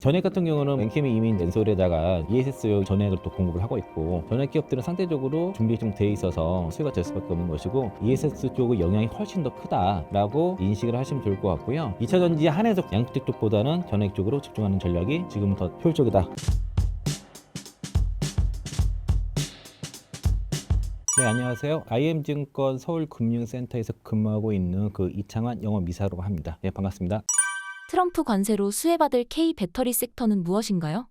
전액 같은 경우는 엔캠이 이미 낸솔에다가 ESS 전액을 또 공급을 하고 있고, 전액 기업들은 상대적으로 준비 좀 돼 있어서 수요가 될 수밖에 없는 것이고, ESS 쪽의 영향이 훨씬 더 크다라고 인식을 하시면 좋을 것 같고요. 2차 전지 한해서 양극재 쪽보다는 전액 쪽으로 집중하는 전략이 지금 더 효율적이다. 네, 안녕하세요. IM증권 서울금융센터에서 근무하고 있는 이창환 영업이사라고 합니다. 네, 반갑습니다. 트럼프 관세로 수혜받을 K 배터리 섹터는 무엇인가요?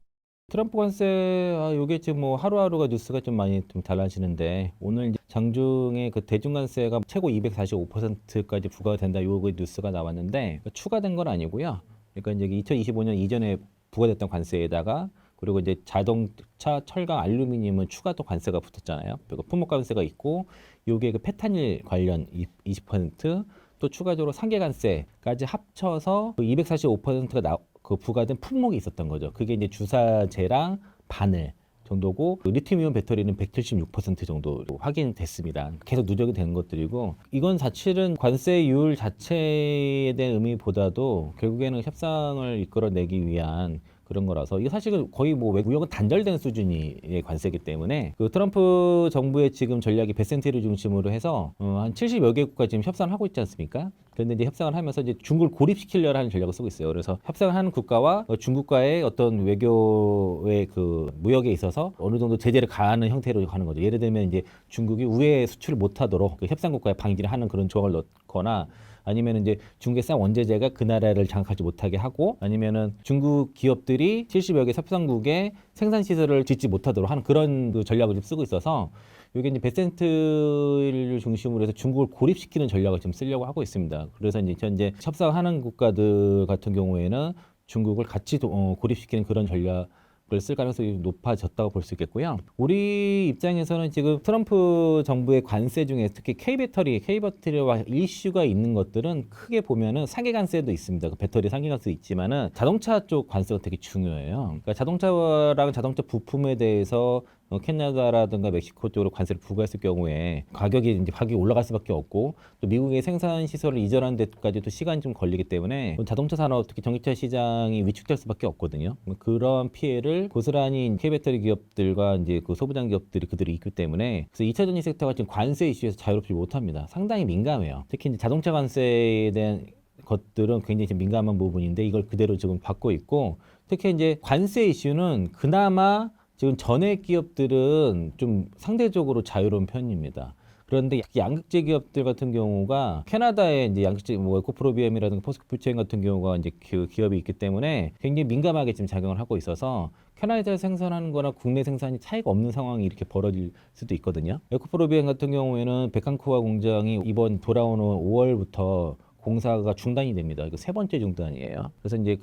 트럼프 관세, 요게 지금 뭐 하루하루가 뉴스가 좀 많이 좀 달라지는데, 오늘 이제 장중에 대중 관세가 최고 245%까지 부과가 된다, 요거 뉴스가 나왔는데, 추가된 건 아니고요. 그러니까 이제 2025년 이전에 부과됐던 관세에다가, 그리고 이제 자동차, 철강, 알루미늄은 추가 또 관세가 붙었잖아요. 그리고 품목 관세가 있고, 요게 페탄일 관련 20%, 또 추가적으로 상계관세까지 합쳐서 245%가 부과된 품목이 있었던 거죠. 그게 이제 주사제랑 바늘 정도고, 리튬이온 배터리는 176% 정도 확인됐습니다. 계속 누적이 되는 것들이고, 이건 사실은 관세율 자체에 대한 의미보다도 결국에는 협상을 이끌어내기 위한 그런 거라서, 이게 사실은 거의 뭐 무역은 단절된 수준의 관세이기 때문에, 트럼프 정부의 지금 전략이 베센티를 중심으로 해서 한 70여 개국과 지금 협상을 하고 있지 않습니까? 그런데 이제 협상을 하면서 이제 중국을 고립시키려고 하는 전략을 쓰고 있어요. 그래서 협상하는 국가와 중국과의 어떤 외교의 무역에 있어서 어느 정도 제재를 가하는 형태로 가는 거죠. 예를 들면 이제 중국이 우회 수출을 못하도록 협상국가에 방지를 하는 그런 조항을 넣거나, 아니면 이제 중국의 싼 원재재가 그 나라를 장악하지 못하게 하고, 아니면은 중국 기업들이 70여 개 협상국에 생산 시설을 짓지 못하도록 하는 그런 전략을 좀 쓰고 있어서, 이게 이제 베센트를 중심으로 해서 중국을 고립시키는 전략을 좀 쓰려고 하고 있습니다. 그래서 이제 현재 협상하는 국가들 같은 경우에는 중국을 같이 고립시키는 그런 전략 을 쓸 가능성이 높아졌다고 볼 수 있겠고요. 우리 입장에서는 지금 트럼프 정부의 관세 중에 특히 K배터리와 이슈가 있는 것들은 크게 보면은 상계관세도 있습니다. 배터리 상계관세도 있지만은 자동차 쪽 관세가 되게 중요해요. 그러니까 자동차랑 자동차 부품에 대해서 캐나다라든가 멕시코 쪽으로 관세를 부과했을 경우에 가격이 올라갈 수밖에 없고, 또 미국의 생산 시설을 이전하는 데까지도 시간이 좀 걸리기 때문에 자동차 산업, 특히 전기차 시장이 위축될 수밖에 없거든요. 그런 피해를 고스란히 K배터리 기업들과 이제 소부장 기업들이 그들이 있기 때문에, 그래서 2차 전지 섹터가 지금 관세 이슈에서 자유롭지 못합니다. 상당히 민감해요. 특히 이제 자동차 관세에 대한 것들은 굉장히 좀 민감한 부분인데, 이걸 그대로 지금 받고 있고, 특히 이제 관세 이슈는 그나마 지금 전액 기업들은 좀 상대적으로 자유로운 편입니다. 그런데 양극재 기업들 같은 경우가 캐나다에 이제 양극재 에코프로비엠이라든가 포스코퓨처엠 같은 경우가 이제 기업이 있기 때문에 굉장히 민감하게 지금 작용을 하고 있어서, 캐나다에서 생산하는 거나 국내 생산이 차이가 없는 상황이 이렇게 벌어질 수도 있거든요. 에코프로비엠 같은 경우에는 백항쿠아 공장이 이번 돌아오는 5월부터 공사가 중단이 됩니다. 이거 세 번째 중단이에요. 그래서 이제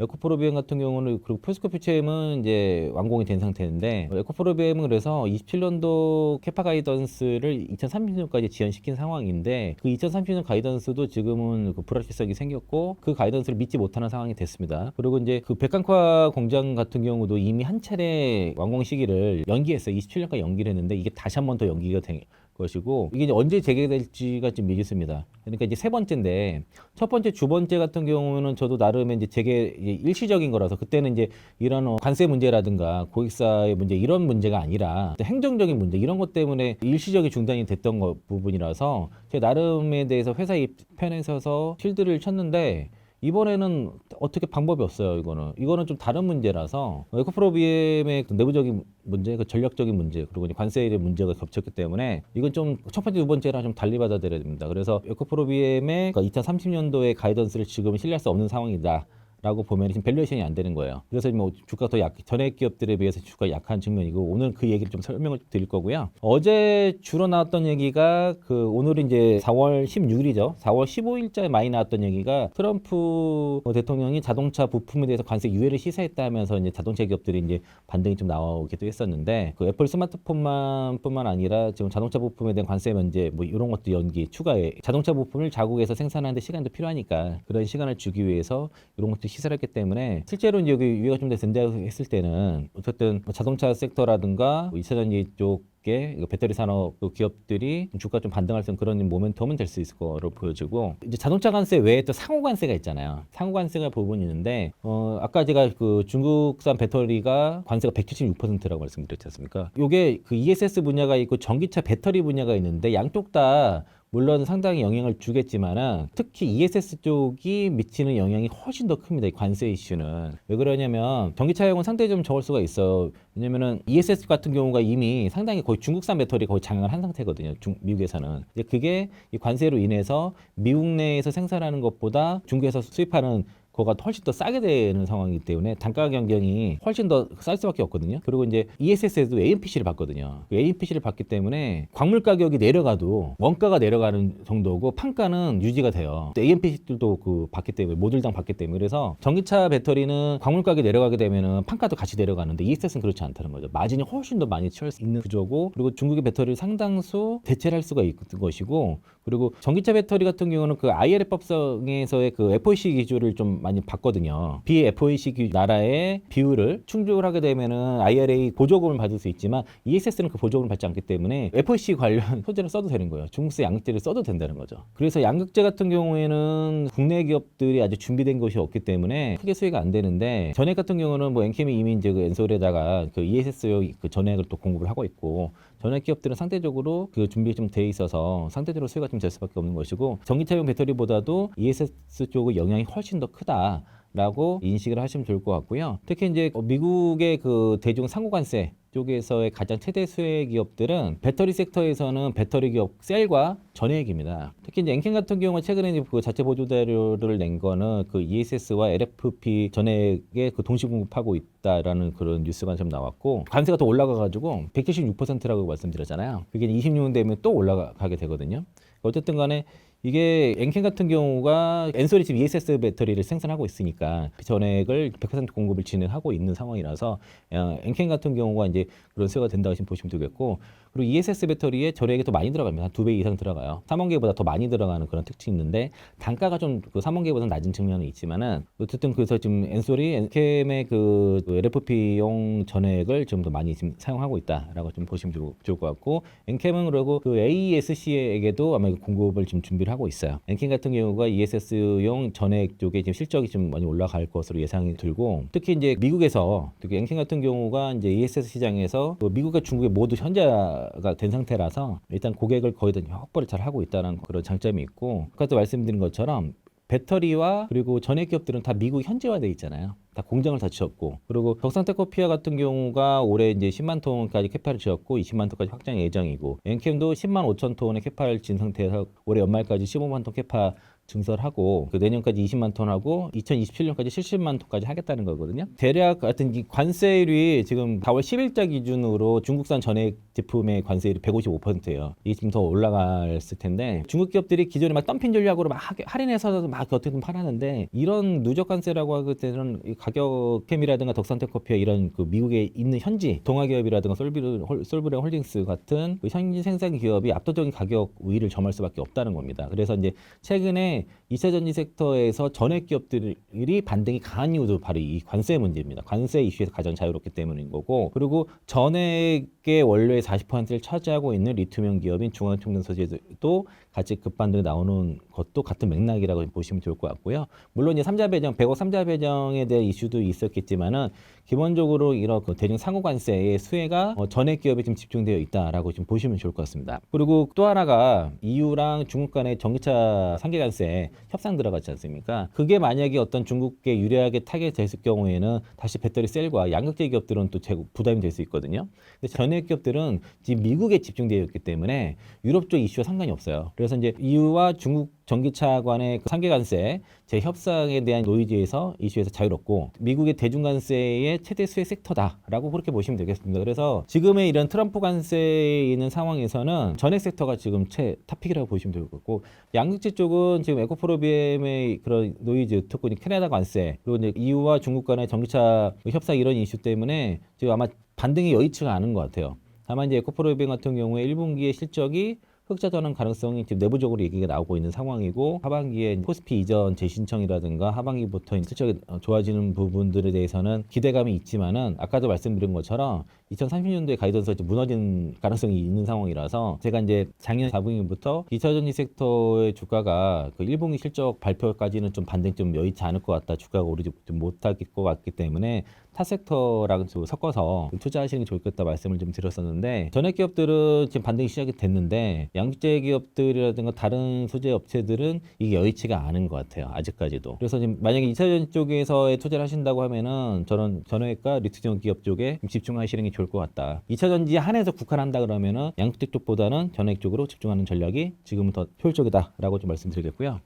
에코프로비엠 같은 경우는, 그리고 포스코퓨처엠은 이제 완공이 된 상태인데, 에코프로비엠은 그래서 27년도 캐파 가이던스를 2030년까지 지연시킨 상황인데, 그 2030년 가이던스도 지금은 불확실성이 생겼고, 그 가이던스를 믿지 못하는 상황이 됐습니다. 그리고 이제 백항화 공장 같은 경우도 이미 한 차례 완공 시기를 연기했어요. 27년까지 연기를 했는데, 이게 다시 한 번 더 연기가 된 것이고, 이게 이제 언제 재개될지가 좀 미지수입니다. 그러니까 이제 세 번째인데, 첫 번째, 두 번째 같은 경우는 저도 나름의 이제 재개 일시적인 거라서, 그때는 이제 이런 관세 문제라든가 고객사의 문제, 이런 문제가 아니라 행정적인 문제, 이런 것 때문에 일시적인 중단이 됐던 부분이라서, 제 나름에 대해서 회사 편에 서서 실드를 쳤는데, 이번에는 어떻게 방법이 없어요. 이거는 좀 다른 문제라서, 에코프로비엠의 내부적인 문제, 전략적인 문제, 그리고 이제 관세의 문제가 겹쳤기 때문에, 이건 좀 첫 번째, 두 번째랑 좀 달리 받아들여야 됩니다. 그래서 에코프로비엠의 2030년도의 가이던스를 지금 신뢰할 수 없는 상황이다 라고 보면 지금 밸류에이션이 안 되는 거예요. 그래서 뭐 주가가 더 전액 기업들에 비해서 주가 약한 측면이고, 오늘 그 얘기를 좀 설명을 드릴 거고요. 어제 주로 나왔던 얘기가 오늘은 이제 4월 16일이죠. 4월 15일자에 많이 나왔던 얘기가, 트럼프 대통령이 자동차 부품에 대해서 관세 유예를 시사했다 하면서 이제 자동차 기업들이 이제 반등이 좀 나오기도 했었는데, 애플 스마트폰뿐만 아니라 지금 자동차 부품에 대한 관세 면제 뭐 이런 것도 추가해, 자동차 부품을 자국에서 생산하는데 시간도 필요하니까 그런 시간을 주기 위해서 이런 것도 시사를 했기 때문에, 실제로 이제 여기 유예가 좀 된다고 했을 때는 어쨌든 자동차 섹터라든가 2차 전지 쪽 쉽게 배터리 산업 기업들이 주가 좀 반등할 수 있는 그런 모멘텀은 될 수 있을 거로 보여지고, 이제 자동차 관세 외에 또 상호 관세가 있잖아요. 상호 관세가 부분이 있는데 아까 제가 그 중국산 배터리가 관세가 176%라고 말씀드렸지 않습니까? 요게 그 ESS 분야가 있고 전기차 배터리 분야가 있는데 양쪽 다 물론 상당히 영향을 주겠지만은 특히 ESS 쪽이 미치는 영향이 훨씬 더 큽니다. 이 관세 이슈는. 왜 그러냐면 전기차용은 상대적으로 좀 적을 수가 있어. 왜냐면은 ESS 같은 경우가 이미 상당히 거의 중국산 배터리 거의 장악을 한 상태거든요. 미국에서는. 이제 그게 이 관세로 인해서 미국 내에서 생산하는 것보다 중국에서 수입하는 거가 훨씬 더 싸게 되는 상황이기 때문에 단가 경쟁이 훨씬 더 쌀 수밖에 없거든요. 그리고 이제 ESS에도 AMPC를 받거든요. 그 AMPC를 받기 때문에 광물 가격이 내려가도 원가가 내려가는 정도고 판가는 유지가 돼요. AMPC들도 그 받기 때문에 모듈당 받기 때문에 그래서 전기차 배터리는 광물 가격이 내려가게 되면은 판가도 같이 내려가는데 ESS는 그렇지 않다는 거죠. 마진이 훨씬 더 많이 취할 수 있는 구조고 그리고 중국의 배터리를 상당수 대체를 할 수가 있는 것이고 그리고 전기차 배터리 같은 경우는 그 IRA 법성에서의 그 FOC 기준을 좀 많이 봤거든요. 비FOC 나라의 비율을 충족을 하게 되면은 IRA 보조금을 받을 수 있지만 ESS는 그 보조금을 받지 않기 때문에 FOC 관련 소재를 써도 되는 거예요. 중국산 양극재를 써도 된다는 거죠. 그래서 양극재 같은 경우에는 국내 기업들이 아직 준비된 것이 없기 때문에 크게 수혜가 안 되는데 전액 같은 경우는 뭐 엔캠이 이미 이제 그 엔솔에다가 그 ESS용 그 전액을 또 공급을 하고 있고 전액 기업들은 상대적으로 그 준비 좀 돼 있어서 상대적으로 수혜가 좀 될 수밖에 없는 것이고 전기차용 배터리보다도 ESS 쪽의 영향이 훨씬 더 크다라고 인식을 하시면 좋을 것 같고요. 특히 이제 미국의 그 대중 상호 관세 쪽에서의 가장 최대 수혜 기업들은 배터리 섹터에서는 배터리 기업 셀과 전해액입니다. 특히 이제 엔캠 같은 경우는 최근에 이제 그 자체 보조 자료를 낸 거는 그 ESS와 LFP 전해액에 그 동시 공급하고 있다라는 그런 뉴스가 좀 나왔고 관세가 더 올라가가지고 176%라고 말씀드렸잖아요. 그게 26년 되면 또 올라가게 되거든요. 어쨌든 간에 이게 엔캠 같은 경우가 엔솔이 지금 ESS 배터리를 생산하고 있으니까 전액을 100% 공급을 진행하고 있는 상황이라서 엔캠 같은 경우가 이제 그런 수요가 된다고 지금 보시면 되겠고 그리고 ESS 배터리에 전액이 더 많이 들어갑니다. 한 2배 이상 들어가요. 3원계보다 더 많이 들어가는 그런 특징이 있는데 단가가 좀 그 3원계보다 낮은 측면은 있지만은 어쨌든 그래서 지금 엔솔이 엔캠의 그 LFP용 전액을 좀 더 많이 지금 사용하고 있다라고 좀 보시면 좋을 것 같고 엔캠은 그리고 그 AESC에게도 아마 공급을 지금 준비를 하고 있어요. 엔캠 같은 경우가 ESS용 전액 쪽에 지금 실적이 좀 많이 올라갈 것으로 예상이 들고 특히 이제 미국에서 특히 엔캠 같은 경우가 이제 ESS 시장에서 그 미국과 중국에 모두 현재가 된 상태라서 일단 고객을 거의 다 확보를 잘 하고 있다는 그런 장점이 있고 아까도 말씀드린 것처럼 배터리와 그리고 전액 기업들은 다 미국 현지화돼 있잖아요. 다 공장을 다 지었고 그리고 덕산테크피아 같은 경우가 올해 이제 10만 톤까지 캐파를 지었고 20만 톤까지 확장 예정이고 엔캠도 10만 5천 톤의 캐파를 진 상태에서 올해 연말까지 15만 톤 캐파 증설하고 그 내년까지 20만 톤 하고 2027년까지 70만 톤까지 하겠다는 거거든요. 대략 하여튼 이 관세율이 지금 4월 10일자 기준으로 중국산 전액 제품의 관세율이 155%예요. 이게 지금 더 올라갔을 텐데 중국 기업들이 기존에 막 덤핑 전략으로 막 할인해서 막 어떻게든 팔았는데 이런 누적 관세라고 하기 때는 가격 캠이라든가 덕산테크피아 이런 그 미국에 있는 현지 동아기업이라든가 솔브레 홀딩스 같은 그 현지 생산 기업이 압도적인 가격 우위를 점할 수밖에 없다는 겁니다. 그래서 이제 최근에 2차 전지 섹터에서 전액 기업들이 반등이 강한 이유도 바로 이 관세 문제입니다. 관세 이슈에서 가장 자유롭기 때문인 거고 그리고 전액의 원료의 40%를 차지하고 있는 리튬형 기업인 중앙총단 소재도 같이 급반등이 나오는 것도 같은 맥락이라고 보시면 좋을 것 같고요. 물론 이제 3자 배정, 100억 3자 배정에 대한 이슈도 있었겠지만은 기본적으로 이런 그 대중 상호 관세의 수혜가 전액 기업에 지금 집중되어 있다라고 좀 보시면 좋을 것 같습니다. 그리고 또 하나가 EU랑 중국 간의 전기차 상계 관세 협상 들어갔지 않습니까? 그게 만약에 어떤 중국에 유리하게 타겟 됐을 경우에는 다시 배터리 셀과 양극재 기업들은 또 부담이 될 수 있거든요. 근데 전액 기업들은 지금 미국에 집중되어 있기 때문에 유럽 쪽 이슈와 상관이 없어요. 그래서 이제 EU와 중국 전기차 간의 그 상계 관세 재협상에 대한 노이즈에서 이슈에서 자유롭고 미국의 대중 관세의 최대 수혜 섹터다라고 그렇게 보시면 되겠습니다. 그래서 지금의 이런 트럼프 관세에 있는 상황에서는 전액 섹터가 지금 탑픽이라고 보시면 될 것 같고 양극재 쪽은 지금 에코프로비엠의 그런 노이즈 특히 캐나다 관세 그리고 이제 EU와 중국 간의 전기차 협상 이런 이슈 때문에 지금 아마 반등이 여의치가 않은 것 같아요. 다만 이제 에코프로비엠 같은 경우에 1분기의 실적이 흑자 전환 가능성이 지금 내부적으로 얘기가 나오고 있는 상황이고, 하반기에 코스피 이전 재신청이라든가 하반기부터 실적이 좋아지는 부분들에 대해서는 기대감이 있지만은, 아까도 말씀드린 것처럼 2030년도에 가이던스가 좀 무너진 가능성이 있는 상황이라서, 제가 이제 작년 4분기부터 2차전지 섹터의 주가가 그 1분기 실적 발표까지는 좀 반등이 좀 여의치 않을 것 같다, 주가가 오르지 못할 것 같기 때문에 타 섹터랑 좀 섞어서 투자하시는 게 좋겠다 말씀을 좀 드렸었는데, 전액 기업들은 지금 반등이 시작이 됐는데 양극재 기업들이라든가 다른 소재 업체들은 이게 여의치가 않은 것 같아요, 아직까지도. 그래서 지금 만약에 2차전 쪽에서의 투자를 하신다고 하면은 저는 전액과 리튬 기업 쪽에 집중하시는 게 좋을 것 같다. 2차전지 한해서 국한한다 그러면은 양극재 쪽보다는 전액 쪽으로 집중하는 전략이 지금은 더 효율적이다라고 좀 말씀드리겠고요.